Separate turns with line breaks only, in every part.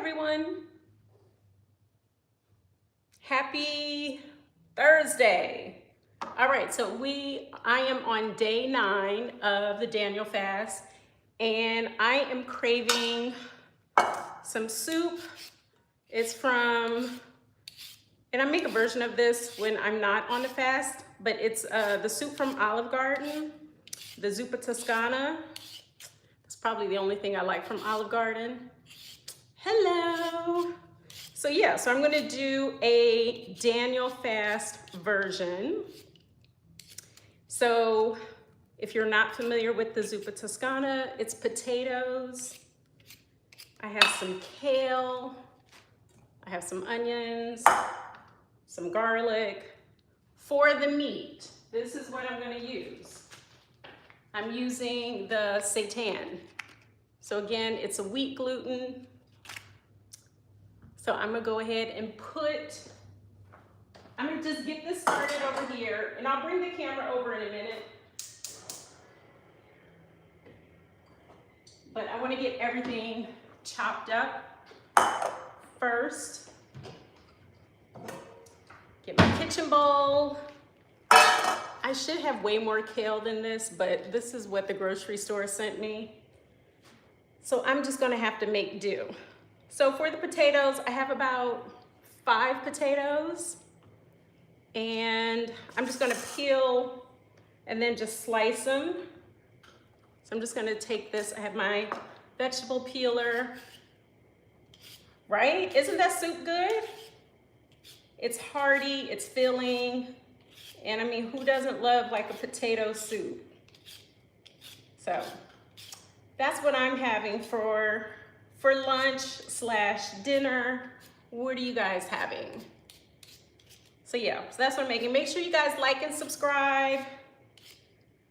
everyone. Happy Thursday. All right, so I am on day 9 of the Daniel Fast, and I am craving some soup. It's from, and I make a version of this when I'm not on the fast, but it's the soup from Olive Garden, the Zuppa Toscana. That's probably the only thing I like from Olive Garden. Hello. So yeah, so I'm gonna do a Daniel Fast version. So if you're not familiar with the Zuppa Toscana, it's potatoes. I have some kale. I have some onions, some garlic. For the meat, this is what I'm gonna use. I'm using the seitan. So again, it's a wheat gluten. So I'm gonna go ahead and I'm gonna just get this started over here, and I'll bring the camera over in a minute. But I wanna get everything chopped up first. Get my kitchen bowl. I should have way more kale than this, but this is what the grocery store sent me. So I'm just gonna have to make do. So for the potatoes, I have about 5 potatoes, and I'm just gonna peel and then just slice them. So I'm just gonna take this, I have my vegetable peeler, right? Isn't that soup good? It's hearty, it's filling, and I mean, who doesn't love like a potato soup? So that's what I'm having for lunch/dinner. What are you guys having? So yeah, so that's what I'm making. Make sure you guys like and subscribe.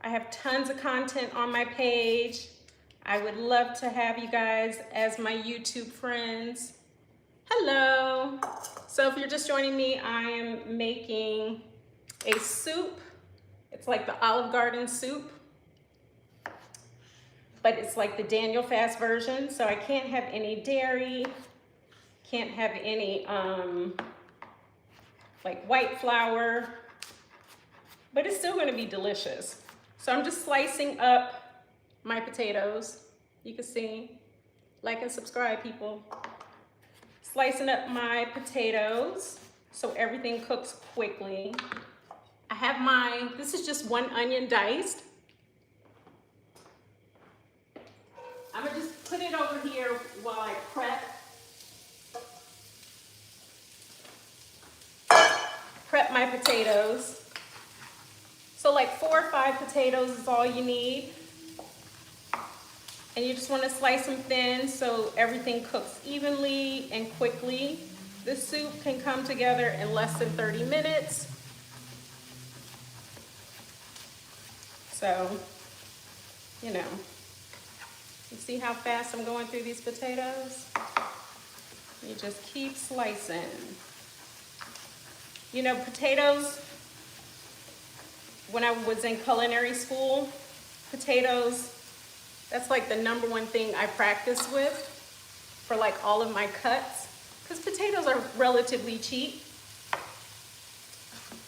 I have tons of content on my page. I would love to have you guys as my YouTube friends. Hello. So if you're just joining me, I am making a soup. It's like the Olive Garden soup, but it's like the Daniel Fast version. So I can't have any dairy, can't have any like white flour, but it's still gonna be delicious. So I'm just slicing up my potatoes. You can see, like and subscribe, people. Slicing up my potatoes so everything cooks quickly. I have this is just 1 onion diced. I'm gonna just put it over here while I prep my potatoes. So like 4 or 5 potatoes is all you need. And you just want to slice them thin so everything cooks evenly and quickly. This soup can come together in less than 30 minutes. So, you know, you see how fast I'm going through these potatoes? You just keep slicing. You know, potatoes, when I was in culinary school, potatoes, that's like the #1 thing I practice with for like all of my cuts, because potatoes are relatively cheap.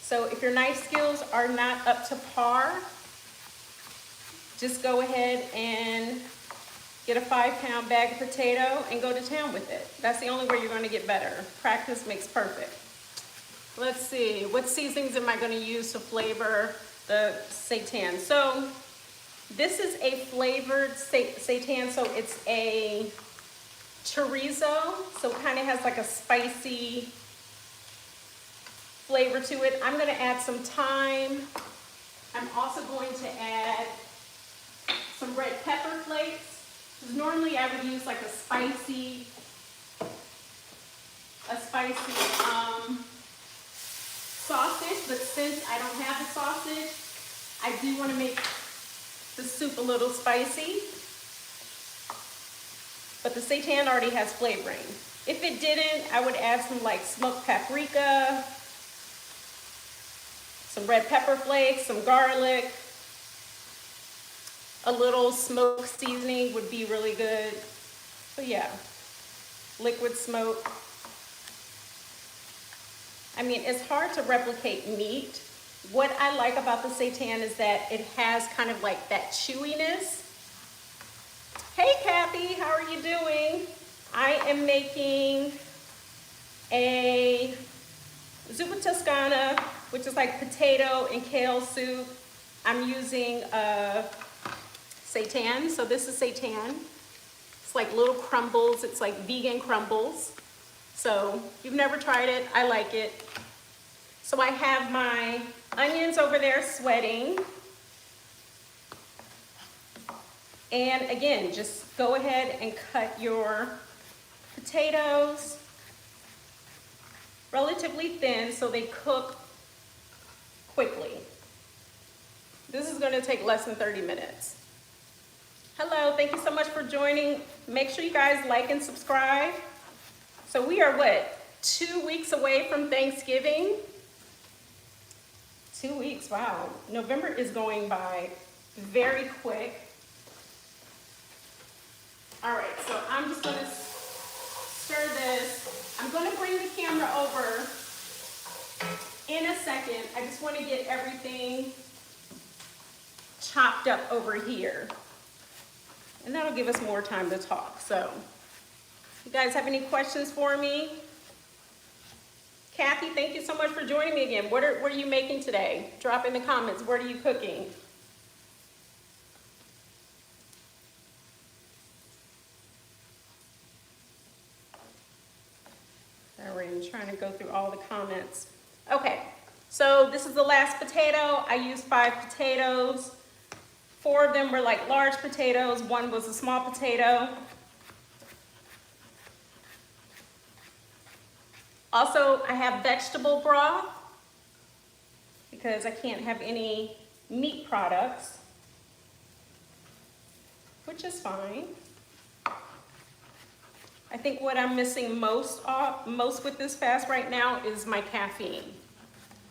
So if your knife skills are not up to par, just go ahead and get a 5-pound bag of potato and go to town with it. That's the only way you're gonna get better. Practice makes perfect. Let's see, what seasonings am I gonna use to flavor the seitan? So this is a flavored seitan, so it's a chorizo, so it kind of has like a spicy flavor to it. I'm gonna add some thyme. I'm also going to add some red pepper flakes, because normally I would use like a spicy sausage, but since I don't have the sausage, I do want to make the soup a little spicy. But the seitan already has flavoring. If it didn't, I would add some like smoked paprika, some red pepper flakes, some garlic. A little smoked seasoning would be really good. So yeah. liquid smoke. I mean, it's hard to replicate meat. What I like about the seitan is that it has kind of like that chewiness. Hey Kathy, how are you doing? I am making a zuppa Toscana, which is like potato and kale soup. I'm using seitan, so this is seitan. It's like little crumbles, it's like vegan crumbles. So if you've never tried it, I like it. So I have my onions over there sweating. And again, just go ahead and cut your potatoes relatively thin so they cook quickly. This is gonna take less than 30 minutes. Hello, thank you so much for joining. Make sure you guys like and subscribe. So we are what, 2 weeks away from Thanksgiving? 2 weeks, wow. November is going by very quick. All right, so I'm just gonna stir this. I'm gonna bring the camera over in a second. I just wanna get everything chopped up over here. And that'll give us more time to talk. So, you guys have any questions for me? Kathy, thank you so much for joining me again. What are you making today? Drop in the comments. What are you cooking? All right, I'm trying to go through all the comments. Okay, so this is the last potato. I used 5 potatoes. 4 of them were like large potatoes. 1 was a small potato. Also, I have vegetable broth because I can't have any meat products, which is fine. I think what I'm missing most with this fast right now is my caffeine.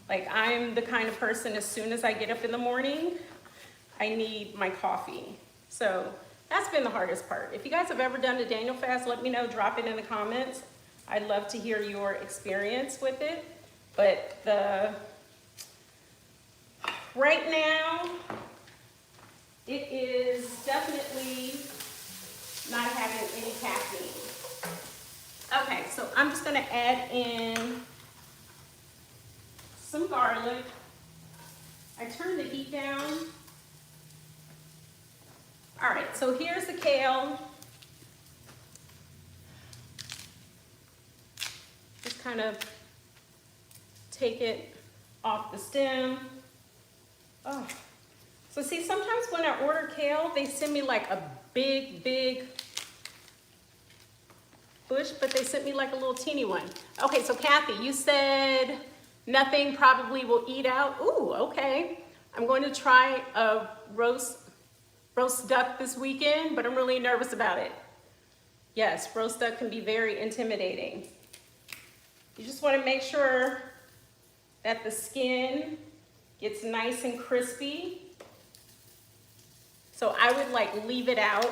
Like, I'm the kind of person, as soon as I get up in the morning, I need my coffee. So that's been the hardest part. If you guys have ever done the Daniel fast, let me know, drop it in the comments. I'd love to hear your experience with it. But right now, it is definitely not having any caffeine. Okay, so I'm just gonna add in some garlic. I turned the heat down. All right, so here's the kale. Just kind of take it off the stem. Oh, so see, sometimes when I order kale, they send me like a big bush, but they sent me like a little teeny one. Okay, so Kathy, you said nothing probably will eat out. Ooh, okay. I'm going to try a roast duck this weekend, but I'm really nervous about it. Yes, roast duck can be very intimidating. You just want to make sure that the skin gets nice and crispy. So I would like leave it out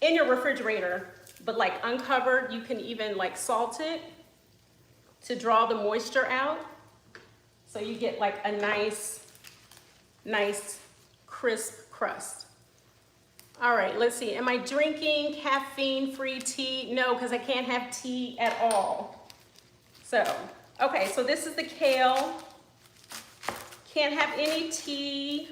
in your refrigerator, but like uncovered. You can even like salt it to draw the moisture out. So you get like a nice crisp crust. All right, let's see. Am I drinking caffeine-free tea? No, because I can't have tea at all. So, okay, so this is the kale. Can't have any tea.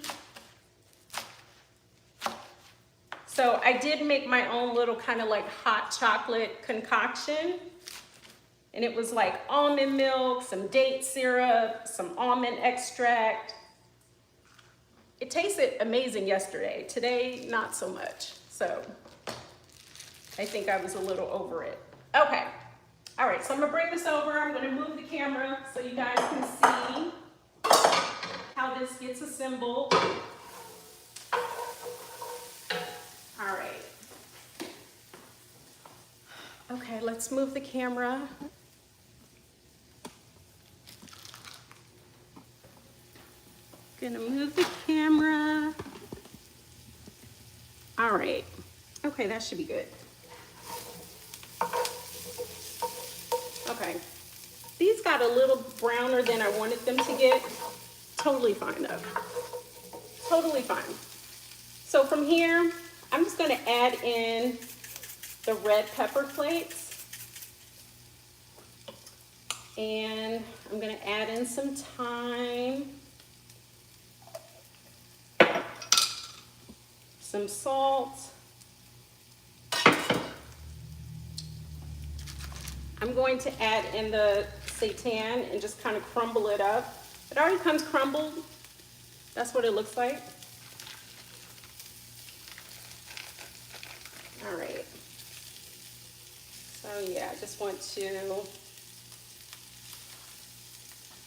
So I did make my own little kind of like hot chocolate concoction. And it was like almond milk, some date syrup, some almond extract. It tasted amazing yesterday. Today, not so much. So I think I was a little over it. Okay. All right, so I'm gonna bring this over. I'm gonna move the camera so you guys can see how this gets assembled. All right. Okay, let's move the camera. Gonna move the camera. All right. Okay, that should be good. Okay. These got a little browner than I wanted them to get. Totally fine though. Totally fine. So from here, I'm just gonna add in the red pepper flakes. And I'm gonna add in some thyme, some salt. I'm going to add in the seitan and just kind of crumble it up. It already comes crumbled. That's what it looks like. All right. So yeah, I just want to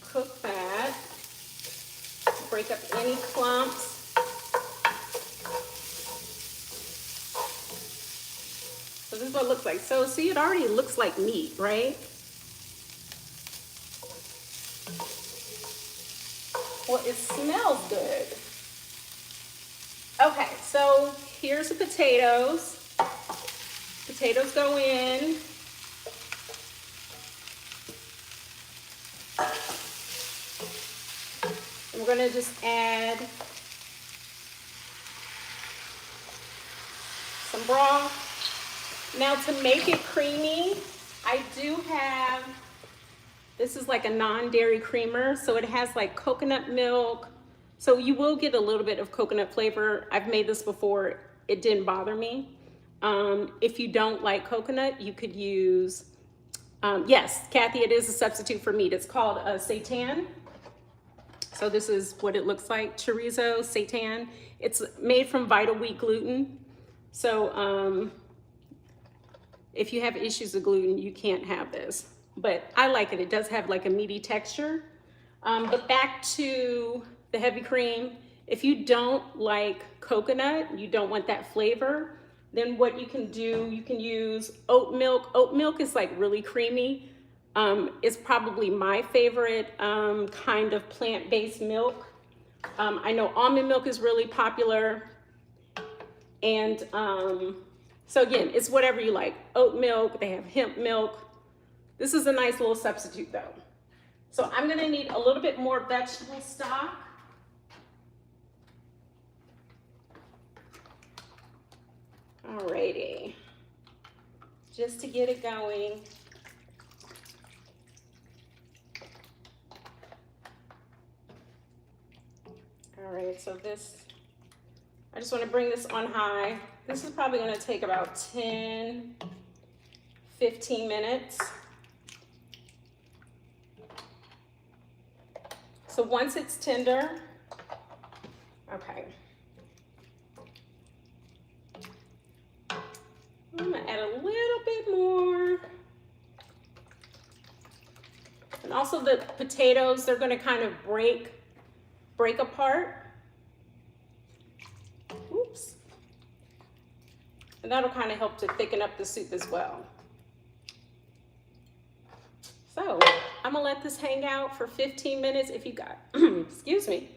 cook that, break up any clumps. So this is what it looks like. So see, it already looks like meat, right? Well, it smells good. Okay, so here's the potatoes. Potatoes go in. And we're gonna just add some broth. Now to make it creamy, I do have, this is like a non-dairy creamer, so it has like coconut milk. So you will get a little bit of coconut flavor. I've made this before, it didn't bother me. If you don't like coconut, you could use, yes, Kathy, it is a substitute for meat. It's called seitan. So this is what it looks like, chorizo, seitan. It's made from vital wheat gluten. So if you have issues with gluten, you can't have this. But I like it. It does have like a meaty texture. But back to the heavy cream. If you don't like coconut, you don't want that flavor, then what you can do, you can use oat milk. Oat milk is like really creamy. It's probably my favorite kind of plant-based milk. I know almond milk is really popular. And so again, it's whatever you like. Oat milk, they have hemp milk. This is a nice little substitute though. So I'm gonna need a little bit more vegetable stock. Alrighty, just to get it going. All right, so this, I just want to bring this on high. This is probably going to take about 10, 15 minutes. So once it's tender, okay. I'm going to add a little bit more. And also the potatoes, they're going to kind of break apart. Oops. And that'll kind of help to thicken up the soup as well. So I'm gonna let this hang out for 15 minutes. If you got, excuse me,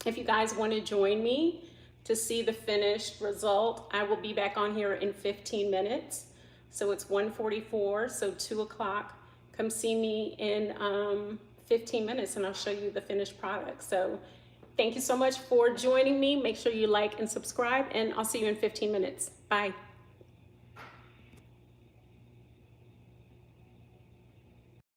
if you guys want to join me to see the finished result, I will be back on here in 15 minutes. So it's 1:44, so 2 o'clock. Come see me in 15 minutes and I'll show you the finished product. So thank you so much for joining me. Make sure you like and subscribe, and I'll see you in 15 minutes. Bye.